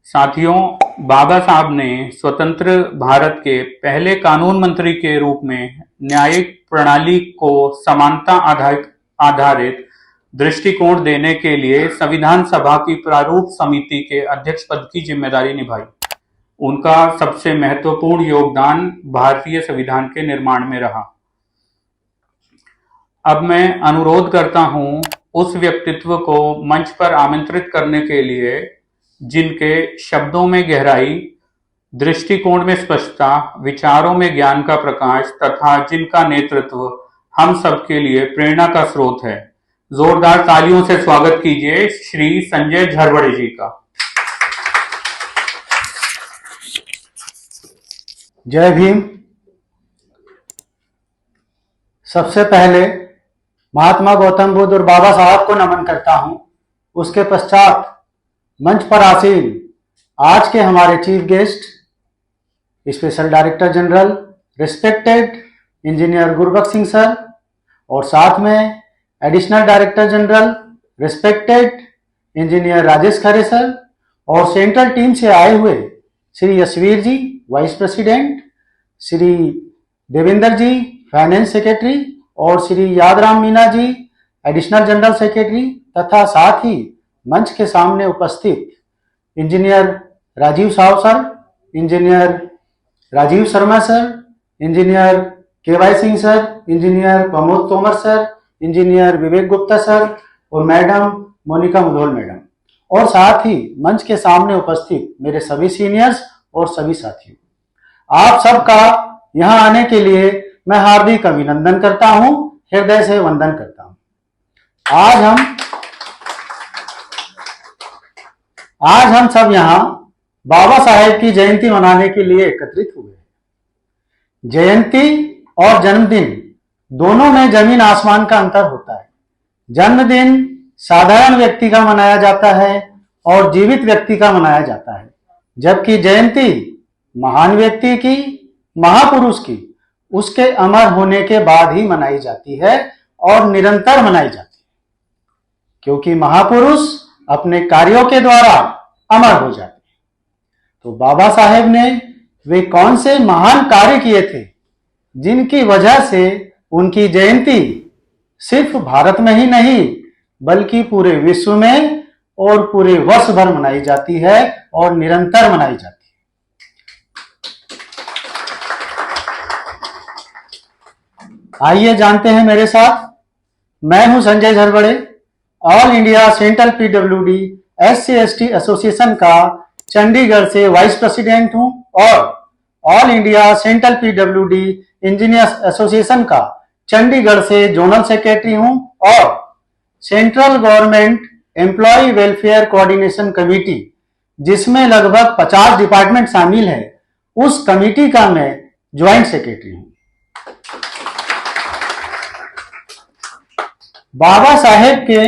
साथियों, बाबा साहब ने स्वतंत्र भारत के पहले कानून मंत्री के रूप में न्यायिक प्रणाली को समानता आधारित दृष्टिकोण देने के लिए संविधान सभा की प्रारूप समिति के अध्यक्ष पद की जिम्मेदारी निभाई। उनका सबसे महत्वपूर्ण योगदान भारतीय संविधान के निर्माण में रहा। अब मैं अनुरोध करता हूं उस व्यक्तित्व को मंच पर आमंत्रित करने के लिए जिनके शब्दों में गहराई, दृष्टिकोण में स्पष्टता, विचारों में ज्ञान का प्रकाश तथा जिनका नेतृत्व हम सबके लिए प्रेरणा का स्रोत है। जोरदार तालियों से स्वागत कीजिए श्री संजय झरवड़े जी का। जय भीम। सबसे पहले महात्मा गौतम बुद्ध और बाबा साहब को नमन करता हूं। उसके पश्चात मंच पर आसीन आज के हमारे chief guest, special director general respected engineer Gurbaksh Singh sir, और साथ में additional director general respected engineer Rajesh Khare sir, और सेंट्रल टीम से आए हुए Shri Yashveer ji vice president, Shri Devendra ji finance secretary, और Shri Yadram Meena ji additional general secretary, तथा साथ ही मंच के सामने उपस्थित engineer Rajeev Sao sir, engineer Rajeev Sharma sir, engineer KY Singh sir, engineer Pramod Tomar sir, engineer विवेक गुप्ता सर, और मैडम मोनिका मुधोल मैडम, और साथ ही मंच के सामने उपस्थित मेरे सभी सीनियर्स और सभी साथियों, आप सबका यहां आने के लिए मैं हार्दिक अभिनंदन करता हूं, हृदय से वंदन करता हूं। आज हम सब यहां बाबा साहेब की जयंती मनाने के लिए एकत्रित हुए हैं। जयंती और जन्मदिन दोनों में जमीन आसमान का अंतर होता है। जन्मदिन साधारण व्यक्ति का मनाया जाता है और जीवित व्यक्ति का मनाया जाता है, जबकि जयंती महान व्यक्ति की, महापुरुष की, उसके अमर होने के बाद ही मनाई जाती है और निरंतर मनाई जाती है, क्योंकि महापुरुष अपने कार्यों के द्वारा अमर हो जाते हैं। तो बाबा साहेब ने वे कौन से महान कार्य किए थे जिनकी वजह से उनकी जयंती सिर्फ भारत में ही नहीं बल्कि पूरे विश्व में और पूरे वर्ष भर मनाई जाती है और निरंतर मनाई जाती है। आइए जानते हैं मेरे साथ। मैं हूं Sanjay Jharwade, all India central PWD SC/ST association का चंडीगढ़ से वाइस प्रेसिडेंट हूं और all India central PWD engineers association का चंडीगढ़ से जोनल सेक्रेटरी हूं और central government employ welfare coordination committee, जिसमें लगभग 50 डिपार्टमेंट शामिल है, उस कमेटी का मैं ज्वाइंट सेक्रेटरी हूं। बाबा साहेब के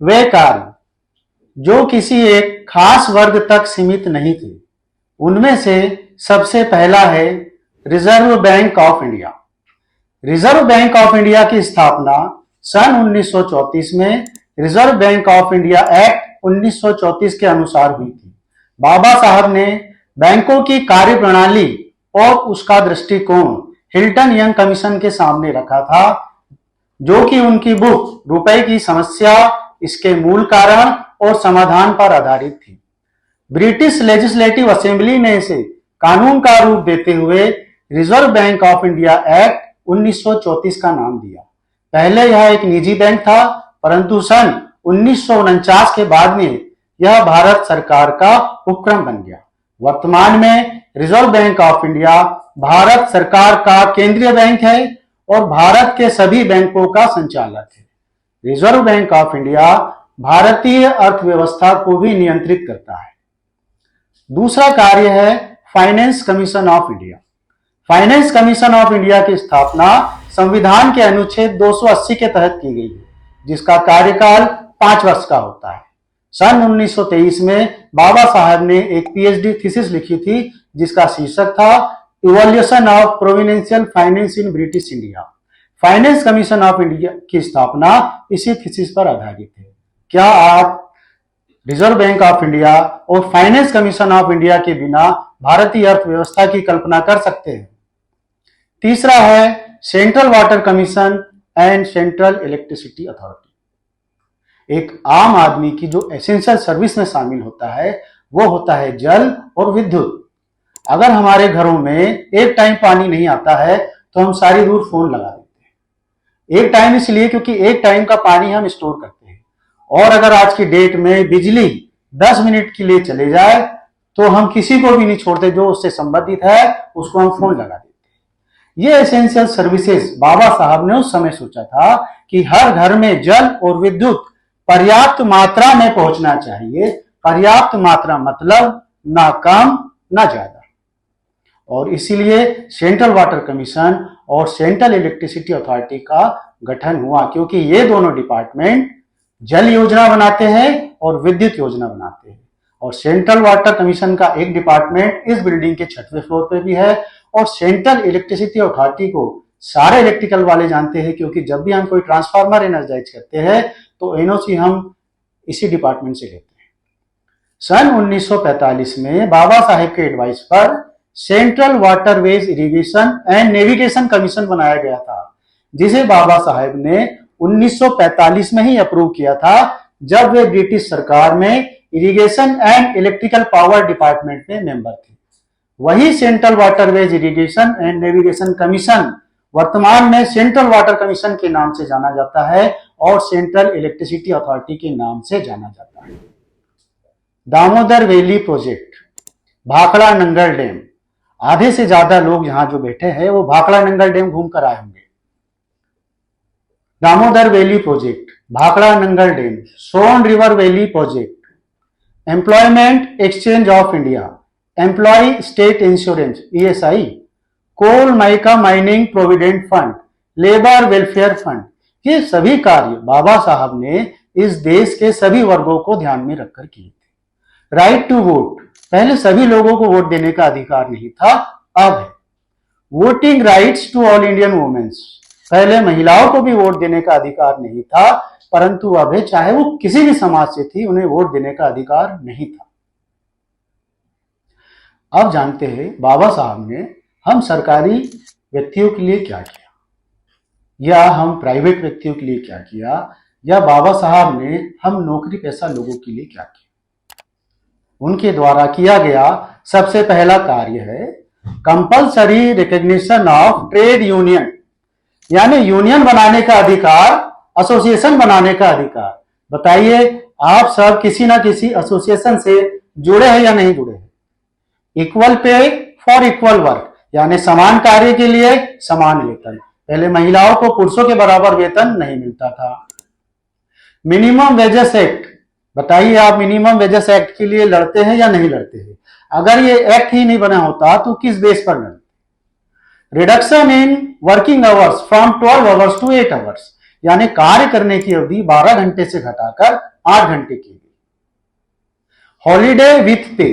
वे कार्य जो किसी एक खास वर्ग तक सीमित नहीं थे, उनमें से सबसे पहला है reserve bank of India. Reserve bank of India की स्थापना सन 1934 में reserve bank of India act 1934 के अनुसार हुई थी। बाबा साहब ने बैंकों की कार्य प्रणाली और उसका दृष्टिकोण हिल्टन यंग कमीशन के सामने रखा था, जो कि उनकी बुक रुपए की समस्या, इसके मूल कारण और समाधान पर आधारित थी। ब्रिटिश लेजिस्लेटिव असेंबली ने इसे कानून का रूप देते हुए reserve bank of India act 1934 का नाम दिया। पहले यह एक निजी बैंक था, परंतु सन 1949 के बाद में यह भारत सरकार का उपक्रम बन गया। वर्तमान में reserve bank of India Bharat सरकार का केंद्रीय बैंक है और भारत के सभी बैंकों का संचालक है। रिजर्व बैंक ऑफ इंडिया भारतीय अर्थव्यवस्था को भी नियंत्रित करता है। दूसरा कार्य है finance commission of India. Finance commission of India की स्थापना संविधान के अनुच्छेद 280 के तहत की गई है, जिसका कार्यकाल 5 वर्ष का होता है। सन 1923 में बाबा साहब ने एक PhD थीसिस लिखी थी, जिसका शीर्षक था evolution of providential finance in British India. Finance commission of India की स्थापना इसी थीसिस पर आधारित है। क्या आप रिजर्व बैंक ऑफ इंडिया और फाइनेंस कमीशन ऑफ इंडिया के बिना भारतीय अर्थव्यवस्था की कल्पना कर सकते हैं। तीसरा है central water commission and central electricity authority. एक आम आदमी की जो एसेंशियल सर्विस में शामिल होता है वो होता है जल और विद्युत। अगर हमारे घरों में एक टाइम पानी नहीं आता है तो हम सारी दूर फोन लगा देते हैं। एक टाइम इसलिए क्योंकि एक टाइम का पानी हम स्टोर करते हैं, और अगर आज की डेट में बिजली 10 मिनट के लिए चले जाए तो हम किसी को भी नहीं छोड़ते, जो उससे संबंधित है उसको हम फोन लगा देते हैं। ये एसेंशियल सर्विसेज बाबा साहब ने उस समय सोचा था कि हर घर में जल और विद्युत पर्याप्त मात्रा में पहुंचना चाहिए। पर्याप्त मात्रा मतलब ना कम ना ज्यादा, और इसीलिए सेंट्रल वाटर कमीशन और सेंट्रल इलेक्ट्रिसिटी अथॉरिटी का गठन हुआ, क्योंकि ये दोनों डिपार्टमेंट जल योजना बनाते हैं और विद्युत योजना बनाते हैं। और सेंट्रल वाटर कमीशन का एक डिपार्टमेंट इस बिल्डिंग के 6वें फ्लोर पे भी है, और सेंट्रल इलेक्ट्रिसिटी अथॉरिटी को सारे इलेक्ट्रिकल वाले जानते हैं, क्योंकि जब भी हम कोई ट्रांसफार्मर एनर्जाइज करते हैं तो एनओसी हम इसी डिपार्टमेंट से लेते हैं। सन 1945 में बाबा साहेब के एडवाइस पर central waterways irrigation and navigation commission बनाया गया था, जिसे बाबा साहेब ने 1945 में ही अप्रूव किया था, जब वे ब्रिटिश सरकार में irrigation and electrical power department में मेंबर थे। वही central waterways irrigation and navigation commission वर्तमान में सेंट्रल वाटर कमीशन के नाम से जाना जाता है और सेंट्रल इलेक्ट्रिसिटी अथॉरिटी के नाम से जाना जाता है। Damodar valley project, Bhakra Nangal dam, आधे से ज्यादा लोग यहां जो बैठे हैं वो भाखड़ा नंगल डैम घूम कर आए होंगे। Damodar valley project, Bhakra Nangal dam, Son river valley project, employment exchange of India, employ state insurance ESI, coal mica mining provident fund, labour welfare fund, ये सभी कार्य बाबा साहब ने इस देश के सभी वर्गों को ध्यान में रखकर किए थे। राइट टू वोट, पहले सभी लोगों को वोट देने का अधिकार नहीं था, अब है। Voting rights to all Indian womens, पहले महिलाओं को भी वोट देने का अधिकार नहीं था, परंतु अब है, चाहे वो किसी भी समाज से थी, उन्हें वोट देने का अधिकार नहीं था। अब जानते हैं बाबा साहब ने हम सरकारी व्यक्तियों के लिए क्या किया, या हम प्राइवेट व्यक्तियों के लिए क्या किया, या बाबा साहब ने हम नौकरी पेशा लोगों के लिए क्या किया। उनके द्वारा किया गया सबसे पहला कार्य है compulsory recognition of trade union, यानी यूनियन बनाने का अधिकार, एसोसिएशन बनाने का अधिकार। बताइए आप सब किसी ना किसी एसोसिएशन से जुड़े हैं या नहीं जुड़े हैं? Equal pay for equal work, यानी समान कार्य के लिए समान वेतन। पहले महिलाओं को पुरुषों के बराबर वेतन नहीं मिलता था। मिनिमम वेजेस एक्ट, बताइए आप मिनिमम वेजेस एक्ट के लिए लड़ते हैं या नहीं लड़ते हैं? अगर ये एक्ट ही नहीं बना होता तो किस बेस पर लड़ते? Reduction in working hours from 12 hours to 8 hours, यानी कार्य करने की अवधि 12 घंटे से घटाकर 8 घंटे की गई। हॉलीडे विथ पे,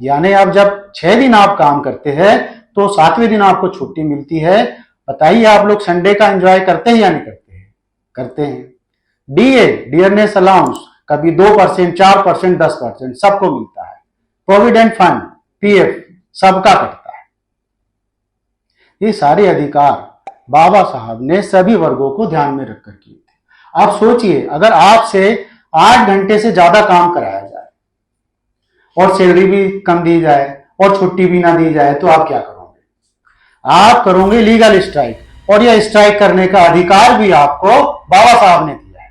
यानी आप जब 6 दिन आप काम करते हैं तो 7वें दिन आपको छुट्टी मिलती है। बताइए आप लोग संडे का एंजॉय करते हैं या नहीं करते हैं? करते हैं। DA, डियरनेस अलाउंस, कभी 2%, 4%, 10% सबको मिलता है। प्रोविडेंट फंड, PF सबका कटता है। ये सारे अधिकार बाबा साहब ने सभी वर्गों को ध्यान में रखकर किए थे। आप सोचिए, अगर आपसे 8 घंटे से ज्यादा काम कराया जाए और सैलरी भी कम दी जाए और छुट्टी भी ना दी जाए तो आप क्या करोगे? आप करोगे लीगल स्ट्राइक, और यह स्ट्राइक करने का अधिकार भी आपको बाबा साहब ने दिया है।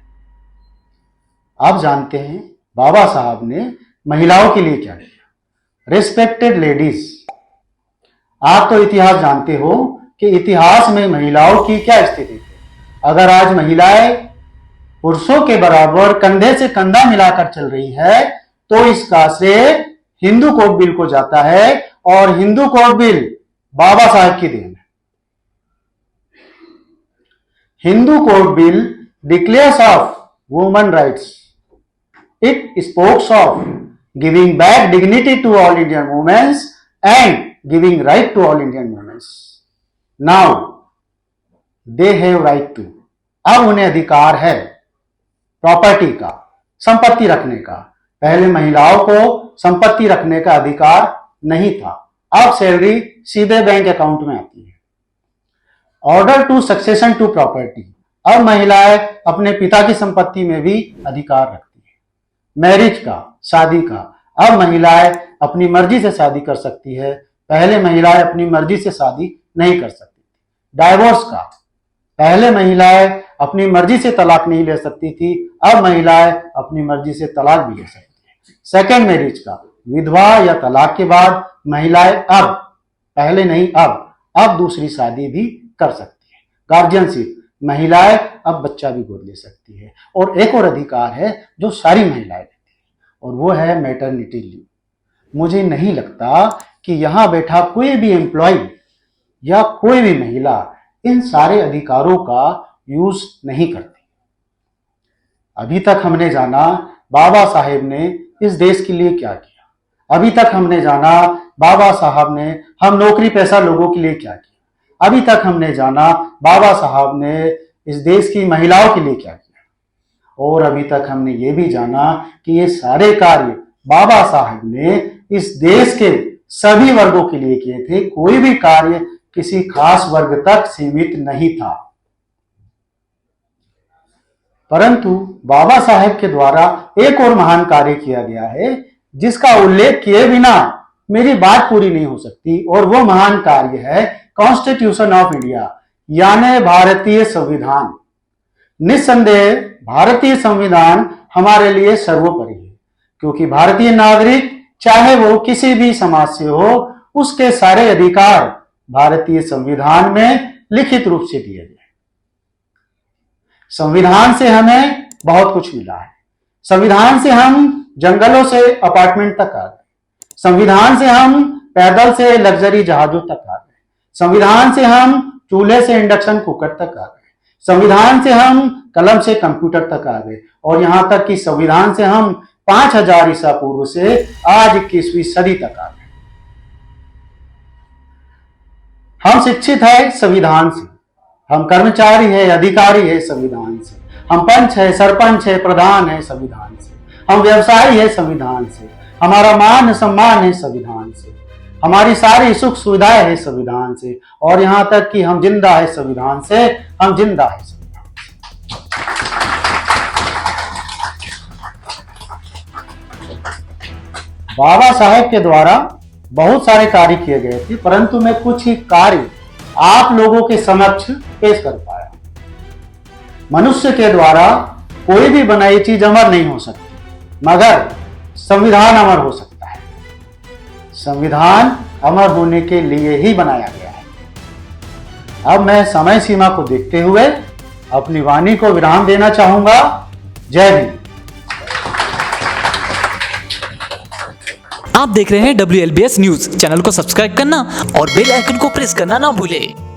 आप जानते हैं बाबा साहब ने महिलाओं के लिए क्या किया। रिस्पेक्टेड लेडीज, आप तो इतिहास जानते हो कि इतिहास में महिलाओं की क्या स्थिति थी। अगर आज महिलाएं पुरुषों के बराबर कंधे से कंधा मिलाकर चल रही है तो इसका श्रेय हिंदू कोड बिल को जाता है, और हिंदू कोड बिल बाबा साहब की देन है। Hindu code bill declares of women rights, it spokes of giving back dignity to all Indian womens and giving right to all Indian womens. Now they have right to, अब उन्हें अधिकार है प्रॉपर्टी का, संपत्ति रखने का, पहले महिलाओं को संपत्ति रखने का अधिकार नहीं था, अब सैलरी सीधे बैंक अकाउंट में आती है। Order to succession to property, अब महिलाएं अपने पिता की संपत्ति में भी अधिकार रखती है। मैरिज का, शादी का, अब महिलाएं अपनी मर्जी से शादी कर सकती है, पहले महिलाएं अपनी मर्जी से शादी नहीं कर सकती थी। डाइवोर्स का, पहले महिलाएं अपनी मर्जी से तलाक नहीं ले सकती थी, अब महिलाएं अपनी मर्जी से तलाक भी ले सकती है। सेकेंड मैरिज का, विधवा या तलाक के बाद महिलाएं अब, पहले नहीं अब दूसरी शादी भी कर सकती है। गार्जियनशिप, महिलाएं अब बच्चा भी गोद ले सकती है। और एक और अधिकार है जो सारी महिलाएं लेती है, और वो है मैटरनिटी लीव। मुझे नहीं लगता कि यहां बैठा कोई भी एम्प्लॉय या कोई भी महिला इन सारे अधिकारों का यूज नहीं करती। अभी तक हमने जाना बाबा साहेब ने इस देश के लिए क्या किया, अभी तक हमने जाना बाबा साहब ने हम नौकरी पेशा लोगों के लिए क्या किया, अभी तक हमने जाना बाबा साहब ने इस देश की महिलाओं के लिए क्या किया, और अभी तक हमने ये भी जाना कि ये सारे कार्य बाबा साहब ने इस देश के सभी वर्गों के लिए किए थे, कोई भी कार्य किसी खास वर्ग तक सीमित नहीं था। परंतु बाबा साहेब के द्वारा एक और महान कार्य किया गया है जिसका उल्लेख किए बिना मेरी बात पूरी नहीं हो सकती, और वो महान कार्य है कॉन्स्टिट्यूशन ऑफ इंडिया, यानी भारतीय संविधान। निस्संदेह भारतीय संविधान हमारे लिए सर्वोपरि है, क्योंकि भारतीय नागरिक चाहे वो किसी भी समाज से हो, उसके सारे अधिकार भारतीय संविधान में लिखित रूप से दिए गए। संविधान से हमें बहुत कुछ मिला है। संविधान से हम जंगलों से अपार्टमेंट तक आ गए, संविधान से हम पैदल से लग्जरी जहाजों तक आ गए, संविधान से हम चूल्हे से इंडक्शन कुकर तक आ गए, संविधान से हम कलम से कंप्यूटर तक आ गए, और यहां तक कि संविधान से हम 5000 ईसा पूर्व से आज 21वीं सदी तक आ गए। हम शिक्षित है संविधान से, हम कर्मचारी है, अधिकारी है संविधान से, हम पंच है, सरपंच है, प्रधान है संविधान से, हम व्यवसायी है संविधान से, हमारा मान सम्मान है संविधान से, हमारी सारी सुख सुविधाएं है संविधान से, और यहां तक कि हम जिंदा है संविधान से, हम जिंदा है संविधान से। बाबा साहेब के द्वारा बहुत सारे कार्य किए गए थे, परंतु मैं कुछ ही कार्य आप लोगों के समक्ष पेश कर पाया। मनुष्य के द्वारा कोई भी बनाई चीज अमर नहीं हो सकती, मगर संविधान अमर हो सकता है। संविधान अमर होने के लिए ही बनाया गया है। अब मैं समय सीमा को देखते हुए अपनी वाणी को विराम देना चाहूंगा। जय हिंद। आप देख रहे हैं WLBS न्यूज। चैनल को सब्सक्राइब करना और बेल आइकन को प्रेस करना ना भूलें।